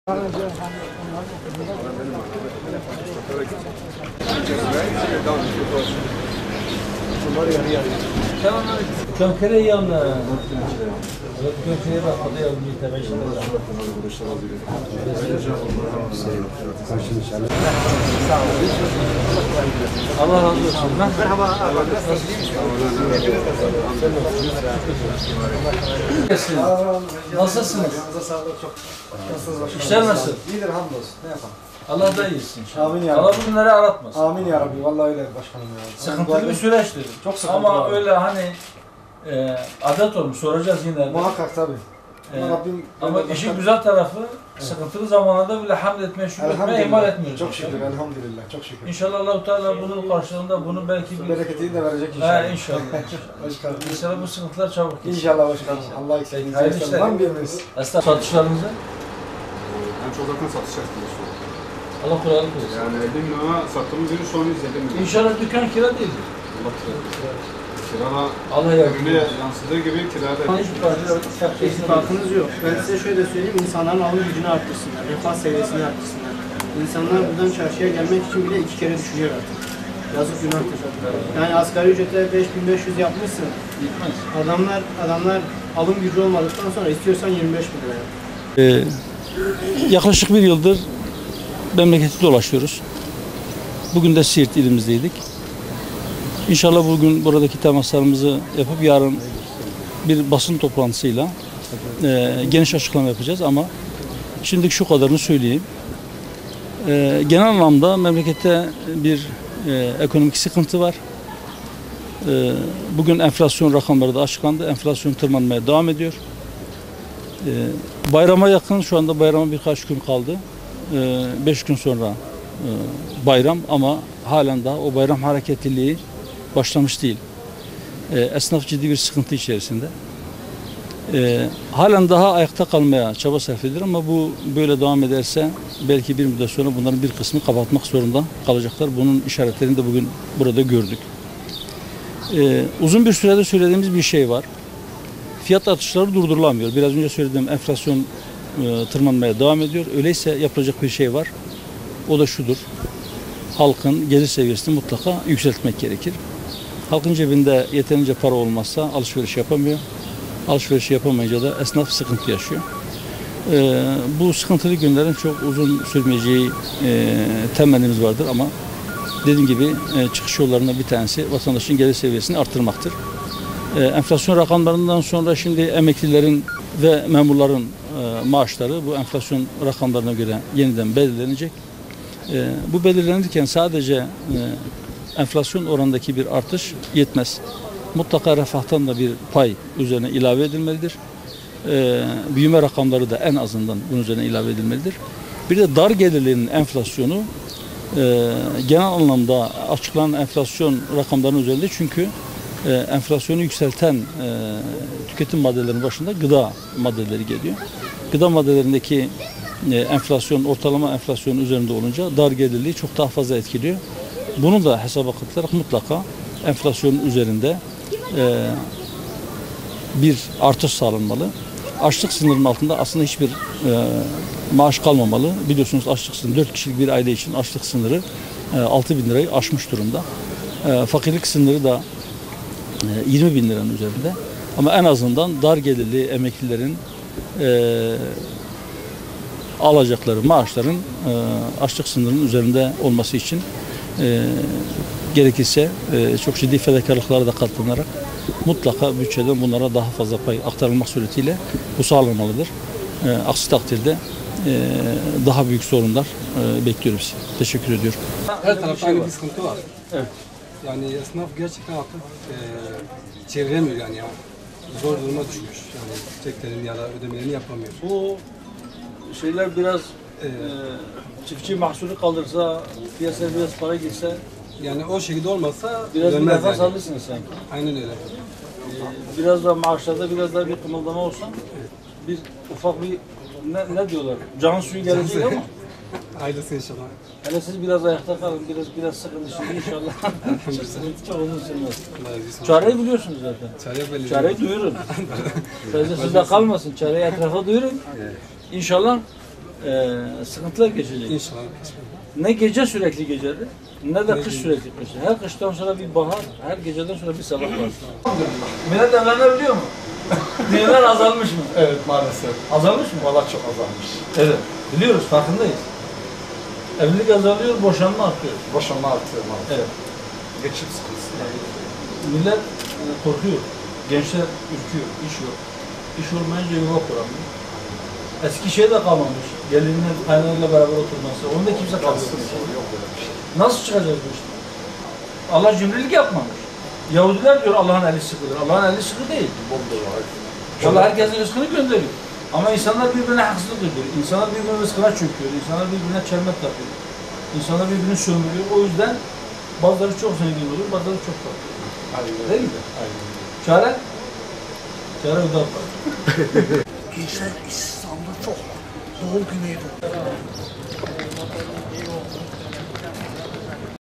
Könkere yanına. Könkere bakmadı ya bir tebeşir. Allah razı olsun. Merhaba. Nasılsınız? İşler nasıl? İyidir hamdolsun. Ne yapalım? Allah da iyisin. Amin ya Allah Rabbi. bugünleri aratmasın. Amin ya Rabbi. Vallahi öyle başkanım ya. Sıkıntılı bir süreçtir. Çok sıkıntılı. Ama abi. öyle hani adet olmuş soracağız yine. Muhakkak tabii. Rabbim Ama işin güzel tarafı sıkıntılı zamanlarda bile hamd etmeye, şükretmeye ihmal etmiyoruz. Çok şükür, elhamdülillah. Çok şükür. İnşallah Allah-u Teala bunun karşılığında bunu belki bir... Bereketini de verecek inşallah. İnşallah. Başkanım. İnşallah bu sıkıntılar çabuk geçer. İnşallah başkanım. Allah eksikliğinizi Hayırlı versin. işler. Tam birimiz. Estağfurullah. Satışlarınızı En çok zaten satış yaptığımız şu. Allah kolaylık versin. Yani 50 milyona sattığımız ürün şu an 150 milyon. İnşallah dükkan kira değildir. Allah kirada Allah yardım ürüne etsin. yansıdığı gibi kirada İstifakınız yok. Ben size şöyle söyleyeyim, insanların alım gücünü arttırsınlar, refah seviyesini arttırsınlar. İnsanlar buradan çarşıya gelmek için bile 2 kere düşünüyor artık. Yazık günahtır. Yani asgari ücrete 5500 yapmışsın. Gitmez. Adamlar alım gücü olmadıktan sonra istiyorsan 25 bin liraya. Yaklaşık bir yıldır memleketi dolaşıyoruz. Bugün de Siirt ilimizdeydik. İnşallah bugün buradaki temaslarımızı yapıp yarın bir basın toplantısıyla geniş açıklama yapacağız ama şimdilik şu kadarını söyleyeyim. Genel anlamda memlekette bir ekonomik sıkıntı var. Bugün enflasyon rakamları da açıklandı. Enflasyon tırmanmaya devam ediyor. Bayrama yakın, şu anda bayrama birkaç gün kaldı. 5 gün sonra bayram ama halen daha o bayram hareketliliği başlamış değil. Esnaf ciddi bir sıkıntı içerisinde. Halen daha ayakta kalmaya çaba sarf edilir ama bu böyle devam ederse belki bir müddet sonra bunların bir kısmı kapatmak zorunda kalacaklar. Bunun işaretlerini de bugün burada gördük. Uzun bir sürede söylediğimiz bir şey var. Fiyat artışları durdurulamıyor. Biraz önce söylediğim enflasyon tırmanmaya devam ediyor. Öyleyse yapılacak bir şey var. O da şudur. Halkın gelir seviyesini mutlaka yükseltmek gerekir. Halkın cebinde yeterince para olmazsa alışveriş yapamıyor. Alışveriş yapamayınca da esnaf sıkıntı yaşıyor. Bu sıkıntılı günlerin çok uzun sürmeyeceği temennimiz vardır ama dediğim gibi çıkış yollarından bir tanesi vatandaşın gelir seviyesini arttırmaktır. Enflasyon rakamlarından sonra şimdi emeklilerin ve memurların maaşları bu enflasyon rakamlarına göre yeniden belirlenecek. Bu belirlenirken sadece enflasyon oranındaki bir artış yetmez. Mutlaka refahtan da bir pay üzerine ilave edilmelidir. Büyüme rakamları da en azından bunun üzerine ilave edilmelidir. Bir de dar gelirlerin enflasyonu genel anlamda açıklanan enflasyon rakamlarının üzerinde çünkü enflasyonu yükselten tüketim maddelerinin başında gıda maddeleri geliyor. Gıda maddelerindeki enflasyon, ortalama enflasyonun üzerinde olunca dar gelirliği çok daha fazla etkiliyor. Bunu da hesaba katılarak mutlaka enflasyonun üzerinde bir artış sağlanmalı. Açlık sınırının altında aslında hiçbir maaş kalmamalı. Biliyorsunuz açlık sınırı 4 kişilik bir aile için açlık sınırı 6 bin lirayı aşmış durumda. Fakirlik sınırı da 20 bin liranın üzerinde. Ama en azından dar gelirli emeklilerin alacakları maaşların açlık sınırının üzerinde olması için gerekirse çok ciddi fedakarlıklara da katlanarak mutlaka bütçeden bunlara daha fazla pay aktarılmak suretiyle bu sağlanmalıdır. Aksi takdirde daha büyük sorunlar bekliyoruz. Teşekkür ediyorum. Her tarafta aynı bir sıkıntı var. Evet. Yani esnaf gerçekten artık çeviremiyor yani. Zor duruma düşmüş. Yani çeklerini ya da ödemelerini yapamıyor. Bu şeyler biraz çiftçi mahsulü kaldırsa, piyasaya biraz para girse Yani o şekilde olmasa biraz bir dönmez nefes yani. alırsınız sanki. Aynen öyle. Biraz da maaşlarda biraz daha bir kımıldama olsa bir ufak bir ne diyorlar? Can suyu gelecek ama Hayırlısı inşallah. hele siz biraz ayakta kalın, biraz sıkın şimdi inşallah. Sıkıntı çok uzun sürmez. Çareyi biliyorsunuz zaten. Çareyi duyurun. Sadece sizde kalmasın. Çareyi etrafa duyurun. İnşallah sıkıntılar geçecek. İnşallah. Ne gece sürekli gecedir, ne de Ne kış gibi? sürekli kıştır. Her kıştan sonra bir bahar, her geceden sonra bir sabah var. Millet evlenebiliyor mu? Düğünler azalmış mı? Evet maalesef. Azalmış mı? Valla çok azalmış. Evet. Biliyoruz, farkındayız. Evlilik azalıyor, boşanma artıyor. Boşanma artıyor maalesef. Evet. Geçim sıkıntısı. Millet korkuyor. Gençler ürküyor. İş yok. İş olmayınca yuva kuramıyor. Eski şey de kalmamış. Gelinle, kaynanayla beraber oturması. Onu da kimse kaldırmıyor. Yok böyle bir şey. Nasıl çıkacağız bu işten? Allah cimrilik yapmamış. Yahudiler diyor Allah'ın eli sıkıdır. Allah'ın eli sıkı değil. Allah herkesin rızkını gönderiyor. Ama insanlar birbirine haksızlık ediyor. İnsanlar birbirine rızkına çöküyor. İnsanlar birbirine çelmek takıyor. İnsanlar birbirini sömürüyor. O yüzden bazıları çok zengin oluyor, bazıları çok fakir. Aynen. Değil mi? Aynen. Çare? Çare ödem var. Gençler İslam'da çok. Doğu Güneydoğu.